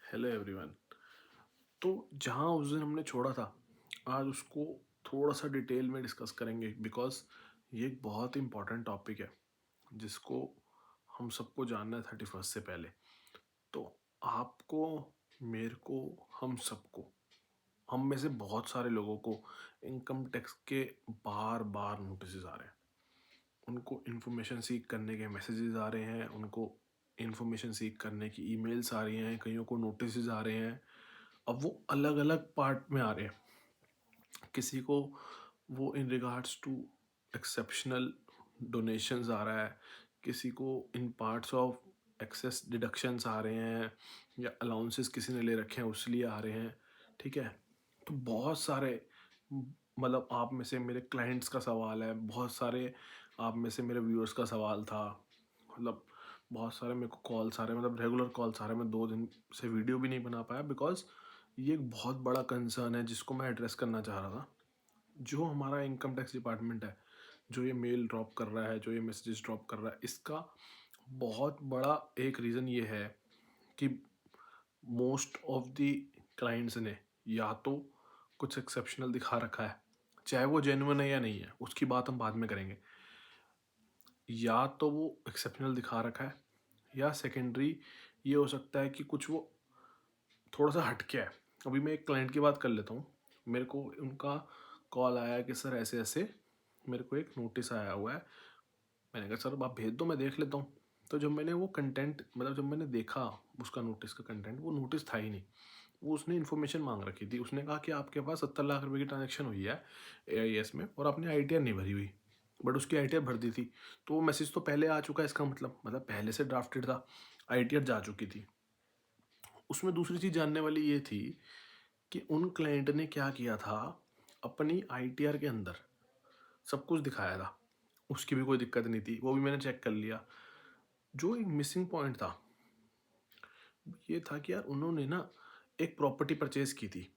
Hello everyone. तो जहाँ उस दिन हमने छोड़ा था, आज उसको थोड़ा सा डिटेल में डिस्कस करेंगे बिकॉज ये एक बहुत इंपॉर्टेंट टॉपिक है जिसको हम सबको जानना है 31st से पहले। तो आपको, मेरे को, हम सबको, हम में से बहुत सारे लोगों को इनकम टैक्स के बार बार नोटिस आ रहे हैं। उनको इन्फॉर्मेशन सीख करने के मैसेजेस आ रहे हैं, उनको इन्फॉर्मेशन सीख करने की ईमेल्स आ रही हैं, कईयों को नोटिस आ रहे हैं। अब वो अलग अलग पार्ट में आ रहे हैं। किसी को वो in regards to exceptional donations आ रहा है, किसी को in parts of access deductions आ रहे हैं, या अलाउंसेस किसी ने ले रखे हैं उसलिए आ रहे हैं। ठीक है। तो बहुत सारे, मतलब आप में से मेरे क्लाइंट्स का सवाल है, बहुत सारे आप में से मेरे व्यूअर्स का सवाल था। मतलब बहुत सारे मेरे को कॉल्स आ रहे हैं, मतलब रेगुलर कॉल्स आ रहे हैं। मैं 2 दिन से वीडियो भी नहीं बना पाया बिकॉज ये एक बहुत बड़ा कंसर्न है जिसको मैं एड्रेस करना चाह रहा था। जो हमारा इनकम टैक्स डिपार्टमेंट है, जो ये मेल ड्रॉप कर रहा है, जो ये मैसेजेस ड्रॉप कर रहा है, इसका बहुत बड़ा एक रीज़न ये है कि मोस्ट ऑफ द क्लाइंट्स ने या तो कुछ एक्सेप्शनल दिखा रखा है, चाहे वो जेन्युइन है या नहीं है उसकी बात हम बाद में करेंगे। या तो वो एक्सेप्शनल दिखा रखा है, या सेकेंडरी ये हो सकता है कि कुछ वो थोड़ा सा हटके है। अभी मैं एक क्लाइंट की बात कर लेता हूँ। मेरे को उनका कॉल आया कि सर ऐसे ऐसे मेरे को एक नोटिस आया हुआ है। मैंने कहा सर आप भेज दो, मैं देख लेता हूँ। तो जब मैंने वो कंटेंट, मतलब जब मैंने देखा उसका नोटिस का कंटेंट, वो नोटिस था ही नहीं। वो उसने इन्फॉर्मेशन मांग रखी थी। उसने कहा कि आपके पास 70 लाख रुपए की ट्रांजेक्शन हुई है AIS में और आपने ITR नहीं भरी हुई, बट उसकी ITR भर दी थी। तो वो मैसेज तो पहले आ चुका है, इसका मतलब पहले से ड्राफ्टेड था, ITR जा चुकी थी। उसमें दूसरी चीज़ जानने वाली ये थी कि उन क्लाइंट ने क्या किया था, अपनी ITR के अंदर सब कुछ दिखाया था, उसकी भी कोई दिक्कत नहीं थी, वो भी मैंने चेक कर लिया। जो एक मिसिंग पॉइंट था ये था कि यार उन्होंने ना एक प्रॉपर्टी परचेज की थी।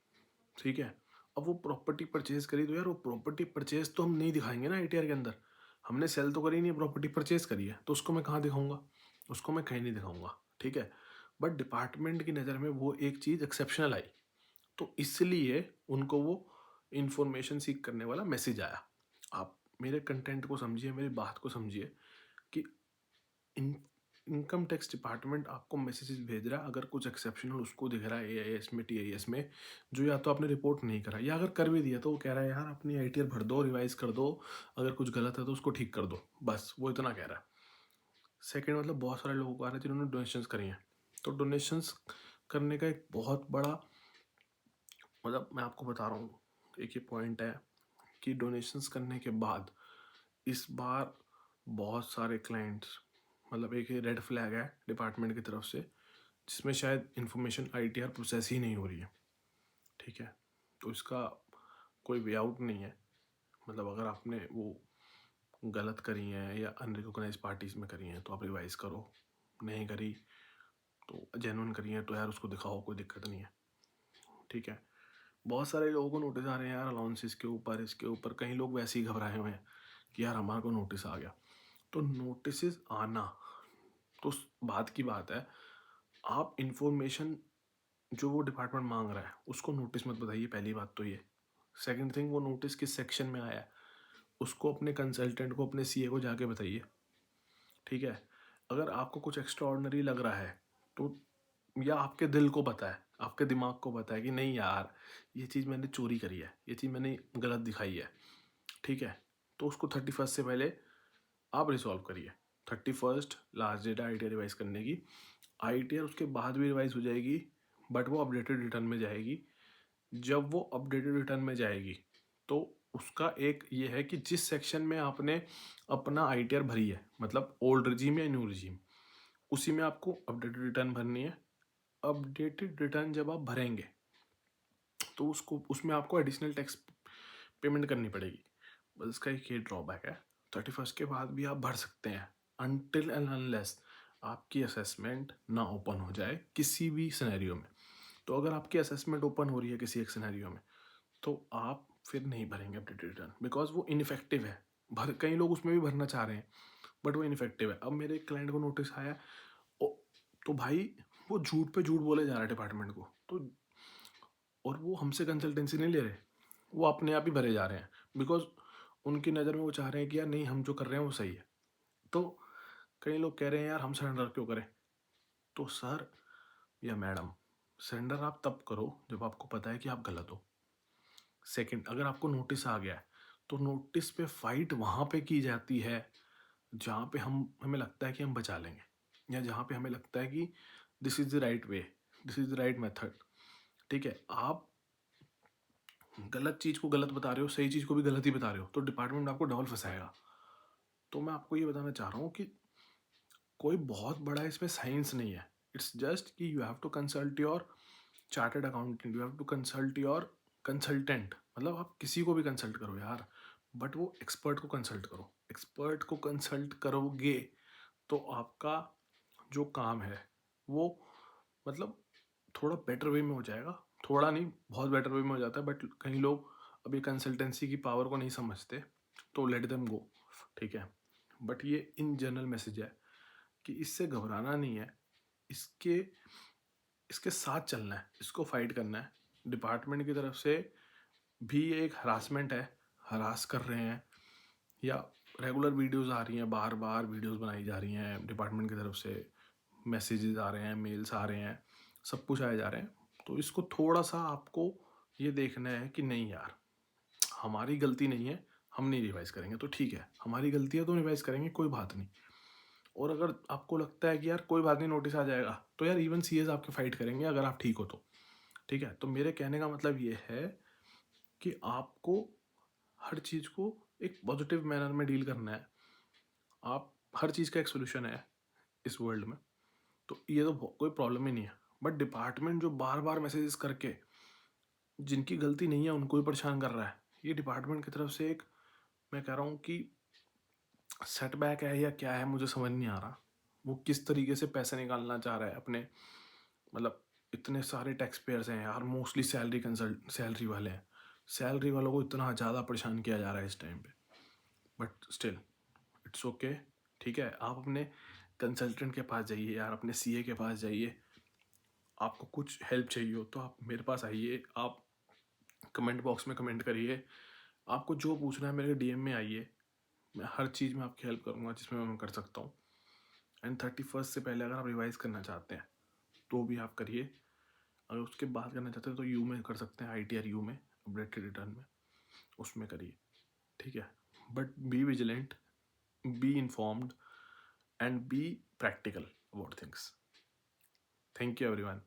ठीक है। अब वो प्रॉपर्टी परचेज करी तो यार वो प्रॉपर्टी परचेज तो हम नहीं दिखाएंगे ना ITR के अंदर। हमने सेल तो करी नहीं, प्रॉपर्टी परचेज करी है, तो उसको मैं कहाँ दिखाऊंगा? उसको मैं कहीं नहीं दिखाऊंगा। ठीक है। बट डिपार्टमेंट की नज़र में वो एक चीज़ एक्सेप्शनल आई, तो इसलिए उनको वो इंफॉर्मेशन सीख करने वाला मैसेज आया। आप मेरे कंटेंट को समझिए, मेरी बात को समझिए कि इन इनकम टैक्स डिपार्टमेंट आपको मैसेजेस भेज रहा है अगर कुछ एक्सेप्शनल उसको दिख रहा है AIS में, TIS में, जो या तो आपने रिपोर्ट नहीं करा, या अगर कर भी दिया तो वो कह रहा है यार अपनी ITR भर दो, रिवाइज कर दो, अगर कुछ गलत है तो उसको ठीक कर दो, बस वो इतना कह रहा है। सेकेंड, मतलब बहुत सारे लोगों को आ रहे हैं जिन्होंने डोनेशंस करी हैं। तो डोनेशंस करने का एक बहुत बड़ा, मतलब मैं आपको बता रहा हूँ, एक ये पॉइंट है कि डोनेशंस करने के बाद इस बार बहुत सारे क्लाइंट्स, मतलब एक ये रेड फ्लैग है डिपार्टमेंट की तरफ से, जिसमें शायद इंफॉर्मेशन ITR प्रोसेस ही नहीं हो रही है। ठीक है। तो इसका कोई वे आउट नहीं है। मतलब अगर आपने वो गलत करी हैं या अनरिकॉग्नाइज पार्टीज में करी हैं तो आप रिवाइज करो, नहीं करी तो जेन्युइन करी हैं तो यार उसको दिखाओ, कोई दिक्कत नहीं है। ठीक है। बहुत सारे लोगों को नोटिस आ रहे हैं यार अलाउंसेस के ऊपर, इसके ऊपर, कहीं लोग वैसे ही घबराए हुए हैं कि यार हमारे को नोटिस आ गया। तो नोटिस आना तो बात की बात है, आप इंफॉर्मेशन जो वो डिपार्टमेंट मांग रहा है उसको नोटिस मत बताइए, पहली बात तो ये। सेकंड थिंग, वो नोटिस किस सेक्शन में आया है उसको अपने कंसल्टेंट को, अपने CA को जाके बताइए। ठीक है। अगर आपको कुछ एक्स्ट्रा ऑर्डनरी लग रहा है तो, या आपके दिल को पता है, आपके दिमाग को पता है कि नहीं यार ये चीज़ मैंने चोरी करी है, ये चीज़ मैंने गलत दिखाई है, ठीक है, तो उसको 31st से पहले आप रिसॉल्व करिए। 31st लास्ट डेट है ITR रिवाइज करने की। ITR उसके बाद भी रिवाइज हो जाएगी, बट वो अपडेटेड रिटर्न में जाएगी। जब वो अपडेटेड रिटर्न में जाएगी तो उसका एक ये है कि जिस सेक्शन में आपने अपना ITR भरी है, मतलब ओल्ड रिजीम या न्यू रिजीम, उसी में आपको अपडेटेड रिटर्न भरनी है। अपडेटेड रिटर्न जब आप भरेंगे तो उसको, उसमें आपको एडिशनल टैक्स पेमेंट करनी पड़ेगी। बस इसका एक ये ड्रॉबैक है, 31st के बाद भी आप भर सकते हैं अनटिल एंड अनलेस आपकी असेसमेंट ना ओपन हो जाए किसी भी सिनेरियो में। तो अगर आपकी असेसमेंट ओपन हो रही है किसी एक सिनेरियो में तो आप फिर नहीं भरेंगे अपडेटेड रिटर्न, बिकॉज वो इनफेक्टिव है। कई लोग उसमें भी भरना चाह रहे हैं बट वो इनफेक्टिव है। अब मेरे एक क्लाइंट को नोटिस आया, तो भाई वो झूठ पे झूठ बोले जा रहा है डिपार्टमेंट को, तो और वो हमसे कंसल्टेंसी नहीं ले रहे, वो अपने आप ही भरे जा रहे हैं, बिकॉज उनकी नज़र में वो चाह रहे हैं कि यार नहीं, हम जो कर रहे हैं वो सही है। तो कई लोग कह रहे हैं यार हम सरेंडर क्यों करें, तो सर या मैडम, सरेंडर आप तब करो जब आपको पता है कि आप गलत हो। सेकंड, अगर आपको नोटिस आ गया है तो नोटिस पे फाइट वहाँ पे की जाती है जहाँ पे हमें लगता है कि हम बचा लेंगे, या जहाँ पे हमें लगता है कि this is the right way, this is the right method. ठीक है, आप गलत चीज़ को गलत बता रहे हो, सही चीज़ को भी गलत ही बता रहे हो, तो डिपार्टमेंट आपको डबल फंसाएगा। तो मैं आपको ये बताना चाह रहा हूँ कि कोई बहुत बड़ा इसमें साइंस नहीं है। इट्स जस्ट कि you have to consult your chartered accountant, you have to consult your consultant, मतलब आप किसी को भी कंसल्ट करो यार, बट वो एक्सपर्ट को कंसल्ट करो। एक्सपर्ट को कंसल्ट करोगे तो आपका जो काम है वो मतलब थोड़ा बेटर वे में हो जाएगा। थोड़ा नहीं, बहुत बेटर वे में हो जाता है, बट कई लोग अभी कंसल्टेंसी की पावर को नहीं समझते, तो लेट देम गो। ठीक है, बट ये इन जनरल मैसेज है कि इससे घबराना नहीं है, इसके इसके साथ चलना है, इसको फाइट करना है। डिपार्टमेंट की तरफ से भी ये एक हरासमेंट है, हरास कर रहे हैं, या रेगुलर वीडियोस आ रही हैं, बार बार वीडियोस बनाई जा रही हैं डिपार्टमेंट की तरफ से, मैसेजेस आ रहे हैं, मेल्स आ रहे हैं, सब कुछ आए जा रहे हैं। तो इसको थोड़ा सा आपको ये देखना है कि नहीं यार, हमारी गलती नहीं है, हम नहीं रिवाइज करेंगे, तो ठीक है, हमारी गलती है तो रिवाइज करेंगे, कोई बात नहीं। और अगर आपको लगता है कि यार कोई बात नहीं, नोटिस आ जाएगा, तो यार इवन सीएस आपके फाइट करेंगे अगर आप ठीक हो तो। ठीक है, तो मेरे कहने का मतलब ये है कि आपको हर चीज़ को एक पॉजिटिव मैनर में डील करना है। आप हर चीज़ का एक सोल्यूशन है इस वर्ल्ड में, तो ये तो कोई प्रॉब्लम ही नहीं है। बट डिपार्टमेंट जो बार बार मैसेजेस करके जिनकी गलती नहीं है उनको ही परेशान कर रहा है, ये डिपार्टमेंट की तरफ से एक, मैं कह रहा हूँ कि सेटबैक है या क्या है, मुझे समझ नहीं आ रहा। वो किस तरीके से पैसे निकालना चाह रहा है अपने, मतलब इतने सारे टैक्स पेयर्स हैं यार, मोस्टली सैलरी वाले हैं, सैलरी वालों को इतना ज़्यादा परेशान किया जा रहा है इस टाइम पे। But still it's okay. ठीक है, आप अपने कंसल्टेंट के पास जाइए यार, अपने सीए के पास जाइए, आपको कुछ हेल्प चाहिए हो तो आप मेरे पास आइए, आप कमेंट बॉक्स में कमेंट करिए, आपको जो पूछना है मेरे डीएम में आइए, मैं हर चीज़ में आपकी हेल्प करूँगा जिसमें मैं कर सकता हूँ। एंड 31st से पहले अगर आप रिवाइज करना चाहते हैं तो भी आप करिए, अगर उसके बाद करना चाहते हैं तो यू में कर सकते हैं, ITR यू में, अपडेटेड रिटर्न में, उसमें करिए। ठीक है, but be vigilant, be informed, and be practical about things. Thank you everyone.